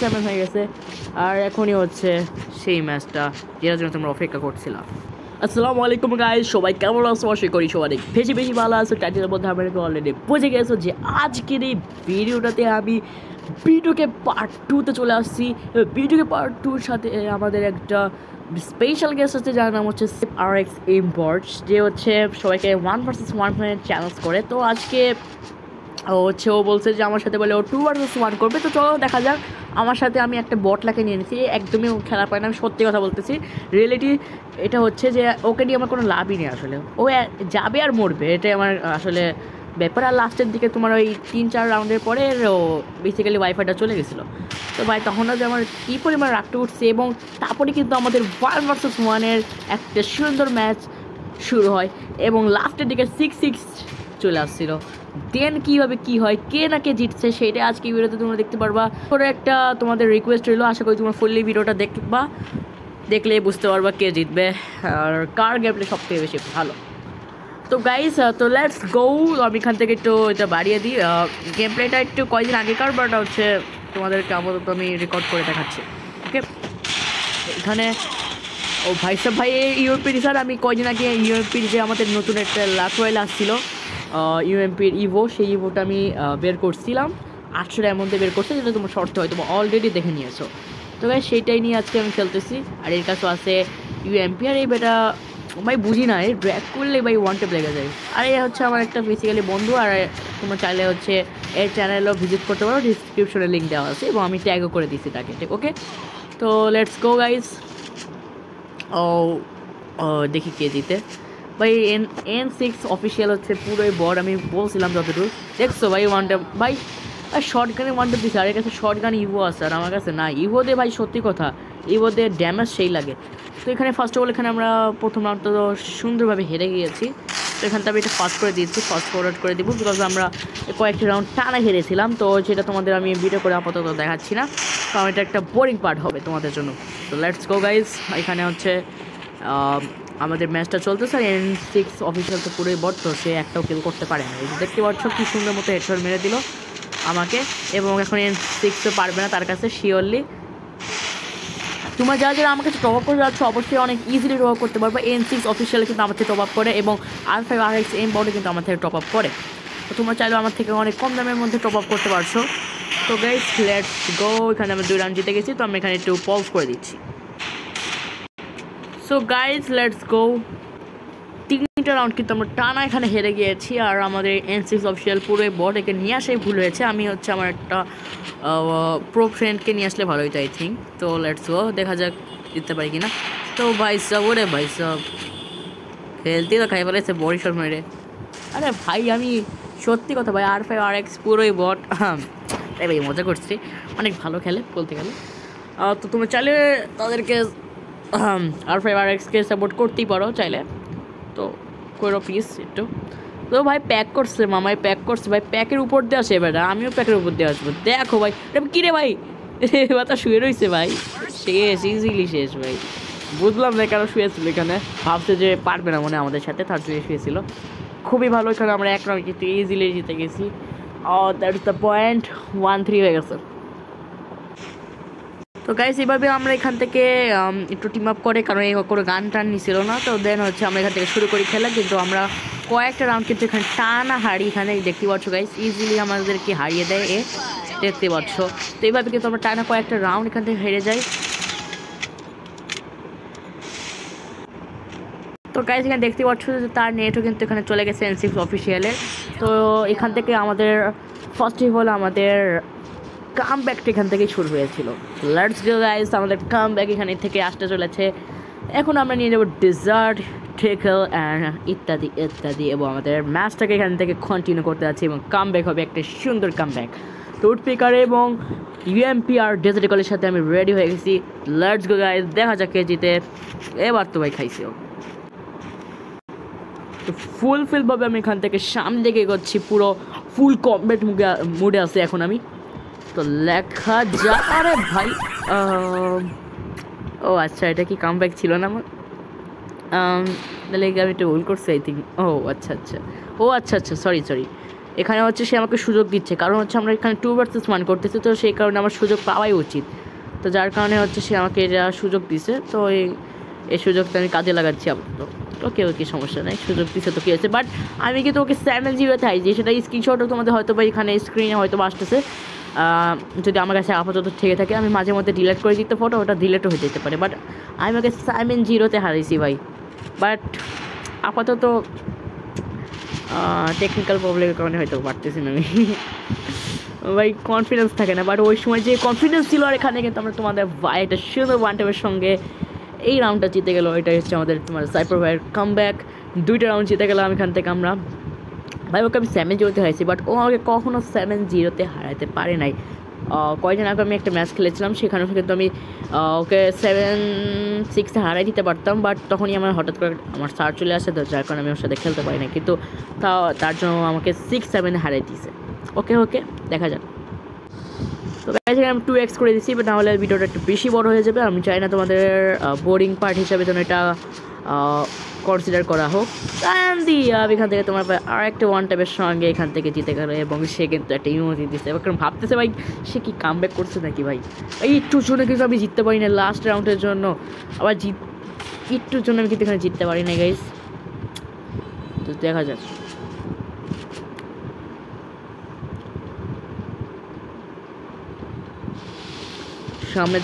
7 হয়ে গেছে আর এখনই হচ্ছে সেই ম্যাচটা যেটার জন্য তোমরা অপেক্ষা করছিলাম। আসসালামু আলাইকুম গাইস, সবাই কেমন আছো? আশা করি সবাই বেশি বেশি ভালো আছো। টাইটেলের মধ্যে আমরা অলরেডি বুঝে গেছো যে আজকের এই ভিডিওটাতে আমি ভিডিওকে পার্ট 2তে চলে আসছি। ভিডিওকে পার্ট 2-র সাথে আমাদের একটা স্পেশাল গেস্ট আছে যার নাম হচ্ছে RX Imports, যে হচ্ছে সবাইকে 1 vs 1 চ্যালেঞ্জ করে। তো আজকে ও বলছে যে আমার সাথে বলে ও 2 vs 1 করবে। তো চলো দেখা যাক। আমার সাথে আমি একটা বটলাকে নিয়ে নিয়েছি, একদমই খেলা পায় না, আমি সত্যি কথা বলতেছি। রিয়েলিটি এটা হচ্ছে যে ওকে নিয়ে আমার কোনো লাভই নেই আসলে। ও যাবে আর মরবে, এটাই আমার আসলে ব্যাপার। আর লাস্টের দিকে তোমার ওই 3-4 রাউন্ডের পরে ও বেসিক্যালি ওয়াইফাইটা চলে গেছিলো। তো ভাই তখন যে আমার কী পরিমাণ রাগটা উঠছে, এবং তারপরে কিন্তু আমাদের 1 vs 1 একটা সুন্দর ম্যাচ শুরু হয় এবং লাস্টের দিকে 6-6 চলে আসছিলো। দেন কীভাবে কী হয়, কে না কে জিতছে সেটা আজকে ভিডিওতে তোমরা দেখতে পারবা। করে একটা তোমাদের রিকোয়েস্ট রইলো, আশা করি তোমরা ফুললি ভিডিওটা দেখবা, দেখলে বুঝতে পারবা কে জিতবে আর কার গেমপ্লে সবথেকে বেশি ভালো। তো গাইস, তো লেটস গো। আমি এখান থেকে একটু এটা বাড়িয়ে দিই। গেম প্লেটা একটু কয়েকদিন আগেকার, বাট হচ্ছে তোমাদেরকে আপাতত আমি রেকর্ড করে দেখাচ্ছি। ওকে, এখানে ও ভাই সব ভাই ইউএমপির স্যার, আমি কয়েকদিন আগে ইউএমপির যে আমাদের নতুন একটা লাক রয়েল আসছিল ইউএমপির ইভো, সেই ইভোটা আমি বের করছিলাম 800 এর মধ্যে বের করছে, যেটা তোমার শর্তে হয় তোমার অলরেডি দেখে নিয়েছো। তো ভাই সেইটাই নিয়ে আজকে আমি খেলতেছি। আর এর কাছেও আছে ইউএমপি, আর এই বেটা ভাই বুঝি না, এই ড্র্যাগ করলে ভাই ওয়ান টেপ লেগে যায়। আর এ হচ্ছে আমার একটা বেসিক্যালি বন্ধু, আর তোমরা চাইলে হচ্ছে এর চ্যানেলও ভিজিট করতে পারো, ডিসক্রিপশনে লিঙ্ক দেওয়া আছে এবং আমি ট্যাগও করে দিচ্ছি তাকে, ঠিক? ওকে, তো লেটস গো গাইস। ও দেখি কে জিতে। ভাই N6 অফিসিয়াল হচ্ছে পুরোই বড়, আমি বলছিলাম যতটুকু দেখছো ভাই ওয়ান টেপ ভাই। আর শর্ট গানে ওয়ান টেপ দিচ্ছে, আর এর কাছে শর্ট গান ইভো আছে আর আমার কাছে না। ইভো দিয়ে ভাই সত্যি কথা, ইভো দিয়ে ড্যামেজ সেই লাগে। তো এখানে ফার্স্ট অফ অল এখানে আমরা প্রথম রাউন্ডটা তো সুন্দরভাবে হেরে গিয়েছি। তো এখানটা আমি এটা ফাস্ট করে দিয়েছি, ফাস্ট ফরওয়ার্ড করে দিব, বিকজ আমরা কয়েকটি রাউন্ড টানা হেরেছিলাম। তো সেটা তোমাদের আমি ভিডিও করে আপাতত দেখাচ্ছি না, কারণ এটা একটা বোরিং পার্ট হবে তোমাদের জন্য। তো লেটস গো গাইজ। এখানে হচ্ছে আমাদের ম্যাচটা চলতেছে, আর N6 অফিসিয়াল তো পুরোই বট, তো সে একটাও কিল করতে পারে না। এই যে দেখতে পাচ্ছ কি সুন্দর মতো হেডশট মেরে দিল আমাকে, এবং এখন N6 তো পারবে না তার কাছে শিওরলি। তোমরা যারা যারা আমার কাছে টপ আপ করে যাচ্ছ অবশ্যই অনেক ইজিলি টপ আপ করতে পারবে। N6 অফিসিয়াল কিন্তু আমার থেকে টপ আপ করে, এবং R5 RX Imports কিন্তু আমার থেকে টপ আপ করে। তো তোমরা চাইলেও আমার থেকে অনেক কম দামের মধ্যে টপ আপ করতে পারছো। তো গাইস লেটস গো। এখানে আমরা 2 রাউন্ড জিতে গেছি, তো আমি এখানে একটু পজ করে দিচ্ছি। So guys let's go. 3টা রাউন্ড কিন্তু আমরা টানা এখানে হেরে গিয়েছি, আর আমাদের N6 অফিসিয়াল পুরোই বট, একে নিয়ে আসাই ভুল হয়েছে। আমি হচ্ছে আমার একটা প্রো ফ্রেন্ডকে নিয়ে আসলে ভালো হইতো আই থিঙ্ক। তো লেটস গো, দেখা যাক জিততে পারি কিনা। তো ভাই সব ওরে ভাই সব খেলতেই তো খাই ফেলেছে বড়ি শট মেরে। আরে ভাই আমি সত্যি কথা ভাই, R5 RX পুরোই বট। তাই ভাই মজা করছি, অনেক ভালো খেলে বলতে গেলে। তো তুমি চাইলে তাদেরকে R5 RXকে সাপোর্ট করতেই পারো চাইলে, তো করো প্লিজ একটু। তো ভাই প্যাক করছে, মামাই প্যাক করছে ভাই, প্যাকের উপর দিয়ে আসে এবার, আমিও প্যাকের উপর দিয়ে আসবো। দেখো ভাই কী রে ভাই, এবার তা শুয়ে রয়েছে ভাই, শেষ ইজিলি শেষ ভাই। বুঝলাম না কেন শুয়েছিল এখানে, ভাবছে যে পারবে না মনে আমাদের সাথে, তার জন্য শুয়েছিল। খুবই ভালো, এখানে আমরা এক রাউন্ড কিন্তু ইজিলি জিতে গেছি। দ্যাট ইজ দ্য পয়েন্ট, 1-3 হয়ে গেছে। তো গাইস এইভাবে আমরা এখান থেকে একটু টিম আপ করে, কারণ এই কোনো গান টান নিছিল না। তো দেন হচ্ছে আমরা এখান থেকে শুরু করি খেলা, কিন্তু আমরা কয়েকটা রাউন্ড কিন্তু এখানে টানা হারি। এখানে দেখতে পাচ্ছ গাইস ইজিলি আমাদেরকে হারিয়ে দেয় এ, দেখতে পাচ্ছ। তো এইভাবে কিন্তু আমরা টানা কয়েকটা রাউন্ড এখান থেকে হেরে যাই। তো গাইস এখানে দেখতে পাচ্ছ যে তার নেটও কিন্তু এখানে চলে গেছে N6 অফিসিয়ালের। তো এখান থেকে আমাদের ফার্স্ট অফ অল আমাদের কাম ব্যাকটা এখান থেকেই শুরু হয়েছিল। লেটস গো গাইস, আমাদের কাম ব্যাক এখানে থেকে আসতে চলেছে। এখন আমরা নিয়ে যাবো ডেজার্ট, ট্রেকল অ্যান্ড ইত্যাদি ইত্যাদি, এবং আমাদের ম্যাচটাকে এখান থেকে কন্টিনিউ করতে যাচ্ছি, এবং কাম ব্যাক হবে একটা সুন্দর কাম ব্যাক। টুথপিকার এবং UMP আর ডেজার্ট ট্রেকলের সাথে আমি রেডি হয়ে গেছি। লেটস গো গাইস, দেখা যাক কে জিতে। এবার তো ভাই খাইছি তো ফুলফিলভাবে আমি এখান থেকে সামনে দিকে এগোচ্ছি, পুরো ফুল কমব্যাট মুডে আছে এখন আমি। তো লেখা যা, আরে ভাই ও আচ্ছা, এটা কি কামব্যাক ছিল না আমার? তাহলে আমি একটু ভুল করছি আই থিঙ্ক। ও আচ্ছা আচ্ছা, ও আচ্ছা আচ্ছা, সরি। এখানে হচ্ছে সে আমাকে সুযোগ দিচ্ছে, কারণ হচ্ছে আমরা এখানে 2 ভার্সেস 1 করতেছি, তো সেই কারণে আমার সুযোগ পাওয়াই উচিত। তো যার কারণে হচ্ছে সে আমাকে এটা সুযোগ দিছে, তো এই সুযোগটা আমি কাজে লাগাচ্ছি আপাতত। ওকে ওকে, সমস্যা নেই, সুযোগ দিচ্ছে তো কী হয়েছে। বাট আমি কিন্তু ওকে 7-0 হারিয়েছি, সেটা স্ক্রিনশটও তোমাদের হয়তো বা এখানে স্ক্রিনে হয়তো আসতেছে। যদি আমার কাছে আপাতত থেকে থাকে, আমি মাঝে মধ্যে ডিলিট করে দিতে ফটো, ওটা ডিলিটও হয়ে যেতে পারে। বাট আমি ওকে 7-0 হারিয়েছি ভাই। বাট আপাতত টেকনিক্যাল প্রবলেমের কারণে হয়তো পারতেছি না আমি ভাই, কনফিডেন্স থাকে না। বাট ওই সময় যে কনফিডেন্স ছিল, আর এখানে কিন্তু আমরা তোমাদের ভাই একটা সুন্দর ওয়ান টাইমের সঙ্গে এই রাউন্ডটা জিতে গেল। এটাই হচ্ছে আমাদের তোমার সাইপার ভাইয়ের কামব্যাক। 2টা রাউন্ড জিতে গেলাম এখান থেকে আমরা। ভাই ওকে আমি 7-0 হারাইছি, বাট ও আমাকে কখনও 7-0 হারাতে পারে নাই। কয়েকদিন আগে আমি একটা ম্যাচ খেলেছিলাম, সেখানে কিন্তু আমি ওকে 7-6 হারাই দিতে পারতাম। বাট তখনই আমার হঠাৎ করে আমার সার চলে আসে, তো যার কারণে আমি ওর সাথে খেলতে পারি না। কিন্তু তার জন্য আমাকে 6-7 হারাই দিয়েছে। ওকে ওকে, দেখা যাক। তো গাইজ আমি 2x করে দিচ্ছি, বাট নাহলে ভিডিওটা একটু বেশি বড় হয়ে যাবে। আমি চাই না তোমাদের বোরিং পার্ট হিসাবে যেন এটা কনসিডার করা হোক। এখান থেকে তোমার আর একটা ওয়ান টাইপের সঙ্গে এখান থেকে জিতে গেল, এবং সে কিন্তু একটা ইমোজি দিচ্ছে। এবার কারণ ভাবতেছে ভাই সে কি কামব্যাক করছে নাকি ভাই। এই একটুর জন্য কিন্তু আমি জিততে পারি না, লাস্ট রাউন্ডের জন্য আবার একটুর জন্য আমি কিন্তু এখানে জিততে পারি না গাইজ। তো দেখা যাক। সামনে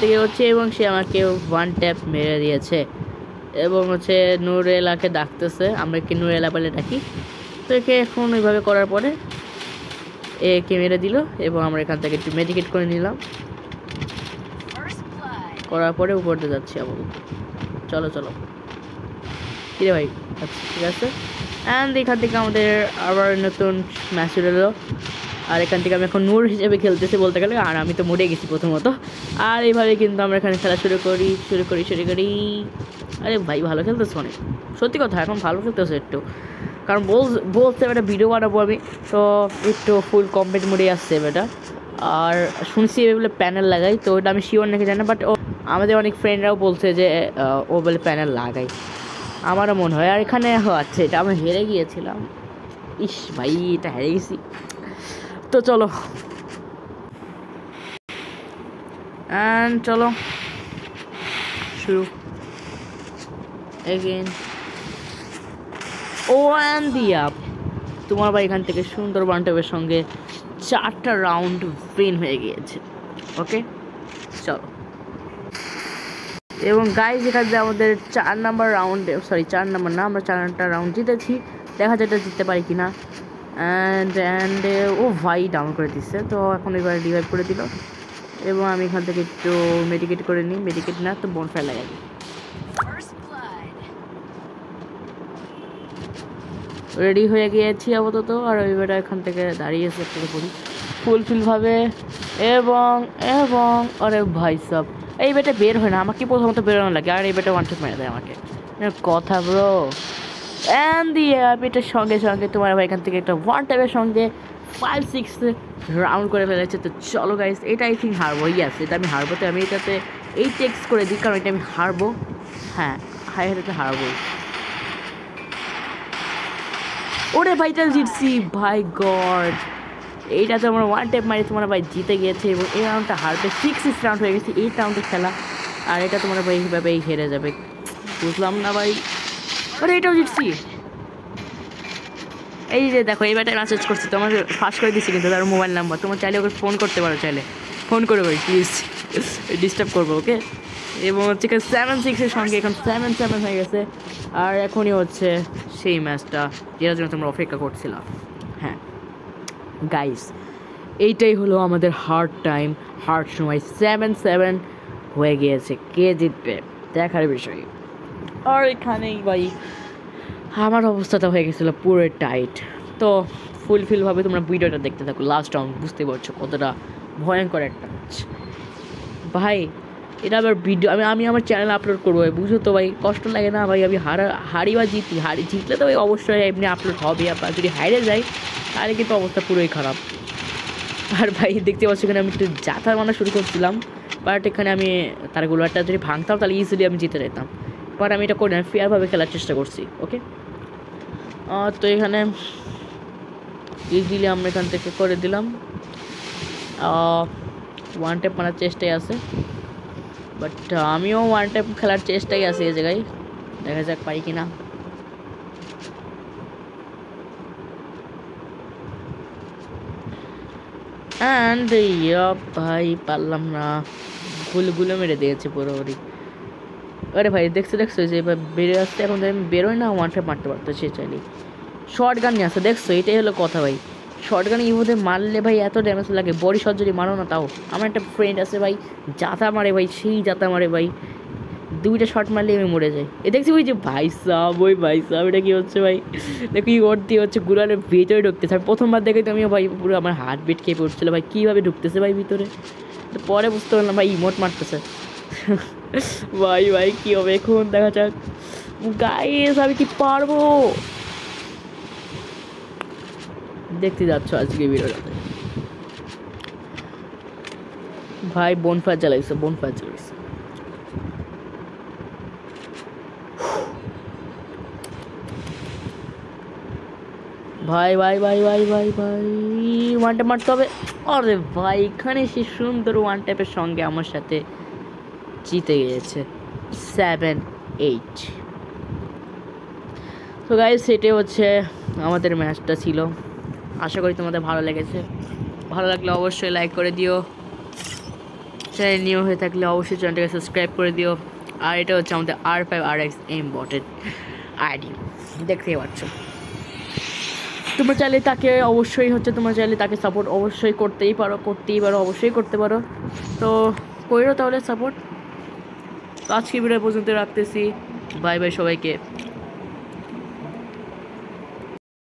থেকে হচ্ছে এবং সে আমাকে 1 ট্যাপ মেরে দিয়েছে, এবং হচ্ছে নুরেলাকে ডাকতেছে। আমরা কি নুরেলা বলে ডাকি, তো একে এখন ওইভাবে করার পরে একে মেরে দিল, এবং আমরা এখান থেকে একটু মেডিকেট করে নিলাম। করার পরে উপরতে যাচ্ছি আবার। চলো চলো, কিরে ভাই, আচ্ছা ঠিক আছে। অ্যান্ড এখান থেকে আমাদের আবার নতুন ম্যাচ এলো, আর এখান থেকে আমি এখন নূর হিসেবে খেলতেছি বলতে গেলে, আর আমি তো মরে গেছি প্রথমত। আর এইভাবে কিন্তু আমরা এখানে খেলা শুরু করি। আরে ভাই ভালো খেলতেছো অনেক, সত্যি কথা এখন ভালো খেলতেছো একটু, কারণ বলতে একটা ভিডিও বানাবো আমি, তো একটু ফুল কমপ্লিট মোডে আসছে এটা। আর শুনছি বলে প্যানেল লাগাই, তো ওটা আমি শিওর নাকি জানি না, বাট আমাদের অনেক ফ্রেন্ডরাও বলছে যে ও বলে প্যানেল লাগাই, আমারও মনে হয়। আর এখানে আচ্ছা, এটা আমি হেরে গিয়েছিলাম, ইস ভাই এটা হেরে গেছি। তো চলো চলো শুরু এগেন। তোমার ভাই এখান থেকে সুন্দর বান্টাবের সঙ্গে 4টা রাউন্ড উইন হয়ে গিয়েছে। ওকে চলো, এবং গাইজ এখান থেকে আমাদের 4 নাম্বার রাউন্ডে, সরি 4 নাম্বার না, আমরা 4টা রাউন্ড জিতেছি। দেখা যায় এটা জিততে পারি কিনা। অ্যান্ড ও ভাই ডাউন করে দিচ্ছে, তো এখন এবার রিভাইভ করে দিল, এবং আমি এখান থেকে একটু মেডিকেট করে নিই। মেডিকেট না তো বনফায়ার লাগাই। রেডি হয়ে গিয়েছি আপাতত, আর এবারে এখান থেকে দাঁড়িয়ে সেক্টরে পড়ি ফুলফিলভাবে, এবং আরে ভাই সব এই বেটা বের হয় না, আমাকে প্রথমত বেরোনো লাগে, আর এই বেটা ওয়ান ট্যাপ মেরে দেয় আমাকে। কথা ব্রো। এটার সঙ্গে তোমার ভাই এখান থেকে একটা ওয়ান ট্যাপের সঙ্গে 5-6 রাউন্ড করে ফেলেছে। তো চলো গাইস, এটা আই থিঙ্ক হারবো। ইয়াস, এটা আমি হারবো, তো আমি এটাতে 8x করে দিই, কারণ এটা আমি হারবো। হ্যাঁ এটাতে হারবোই। ওরে ভাইটাল জিতছি, ভাই গড, এইটা তো আমরা ওয়ান ট্যাপ মারি তোমার ভাই জিতে গিয়েছে, এবং এই রাউন্ডটা হারবে। 6 রাউন্ড হয়ে গেছে 8 রাউন্ডের খেলা, আর এটা তোমার ভাই এইভাবেই হেরে যাবে, বুঝলাম না ভাই। ওরে এটাও জিতছি। এই যে দেখো, এই ব্যাটায় মেসেজ করছি, তোমার ফাঁস করে দিচ্ছি কিন্তু তার মোবাইল নাম্বার, তোমার চাইলে ওকে ফোন করতে পারো, চাইলে ফোন করে ভাই প্লিজ, ডিস্টার্ব করবো ওকে। এবং হচ্ছে 7-6 সঙ্গে এখন 7-7 হয়ে গেছে, আর এখনই হচ্ছে সেই ম্যাচটা যেটার জন্য তোমরা অপেক্ষা করছিলাম। হ্যাঁ গাইস, এইটাই হলো আমাদের হার্ড সময়। 7-7 হয়ে গিয়েছে, কে জিতবে দেখার বিষয়। আর এখানেই ভাই আমার অবস্থাটা হয়ে গেছিলো পুরো টাইট। তো ফুলফিলভাবে তোমরা ভিডিওটা দেখতে থাকো, লাস্ট রাউন্ড বুঝতে পারছো কতটা ভয়ঙ্কর একটা ম্যাচ ভাই। এটা আবার ভিডিও আমি আমার চ্যানেলে আপলোড করবো ভাই, বুঝো তো ভাই, কষ্ট লাগে না ভাই। আমি হারি বা জিতলে তো ভাই অবশ্যই এমনি আপলোড হবে, আবার যদি হারিয়ে যাই তাহলে কিন্তু অবস্থা পুরোই খারাপ। আর ভাই দেখতে পাচ্ছি এখানে আমি একটু যাতার মানা শুরু করছিলাম, বাট এখানে আমি তার গোলারটা যদি ভাঙতাম তাহলে ইজিলি আমি জিতে যেতাম, বাট আমি এটা করি না, ফেয়ারভাবে খেলার চেষ্টা করছি। ওকে তো এখানে ইজিলি আমরা এখান থেকে করে দিলাম। ওয়ান ট্যাপ মারার চেষ্টায় আছে, বাট আমিও ওয়ান ট্যাপ খেলার চেষ্টায় আছি এই জায়গায়, দেখা যাক পাই কিনা। অ্যান্ড ভাই পারলাম না, গুলো মেরে দিয়েছে পুরোপুরি। আরে ভাই দেখছো যে এবার বেরোয় আসছে, এখন আমি বেরোয় না, ওয়ান ট্যাপ মারতে পারতো সে চাইলে। শর্ট গান নিয়ে আসছে, দেখছো এটাই হলো কথা ভাই। শর্ট গান ইভোতে মারলে ভাই এত ড্যামেজ লাগে, বডি শট যদি মারো না তাও। আমার একটা ফ্রেন্ড আছে ভাই, জাতা মারে ভাই, সেই জাতা মারে ভাই, 2টা শট মারলে আমি মরে যাই। এ দেখছি ওই যে ভাই সাহ এটা কী হচ্ছে ভাই, দেখো কি করতে হচ্ছে, গুলারের ভিতরে ঢুকতেছে। আর প্রথমবার দেখে তো আমিও ভাই পুরো আমার হার্ট বিট খেয়ে পড়ছিল ভাই, কীভাবে ঢুকতেছে ভাই ভিতরে। তো পরে বুঝতে পারলাম ভাই ইমোট মারতেছে। ভাই কী হবে এখন, দেখা যাক। গাইস আমি কি পারবো, দেখতে যাচ্ছ আজকে ভিডিওটাতে। ভাই বোনফায়ার চালাইছে ভাই ওয়ান ট্যাপ মারতে হবে। আরে ভাই এখানে সে সুন্দর ওয়ান ট্যাপের সঙ্গে আমার সাথে জিতে গিয়েছে 7-8। তো গাইস সেটাই হচ্ছে আমাদের ম্যাচটা ছিল। আশা করি তোমাদের ভালো লেগেছে, ভালো লাগলে অবশ্যই লাইক করে দিও, চ্যানেল নিউ হয়ে থাকলে অবশ্যই চ্যানেলটাকে সাবস্ক্রাইব করে দিও। আর এটা হচ্ছে আমাদের R5RX ইম্পর্টেন্ট আইডি, দেখতেই পাচ্ছ। তোমরা চাইলে তাকে অবশ্যই তাকে সাপোর্ট অবশ্যই করতেই পারো, অবশ্যই করতে পারো। তো করো তাহলে সাপোর্ট। তো আজকে ভিডিও পর্যন্ত রাখতেছি, বাই সবাইকে।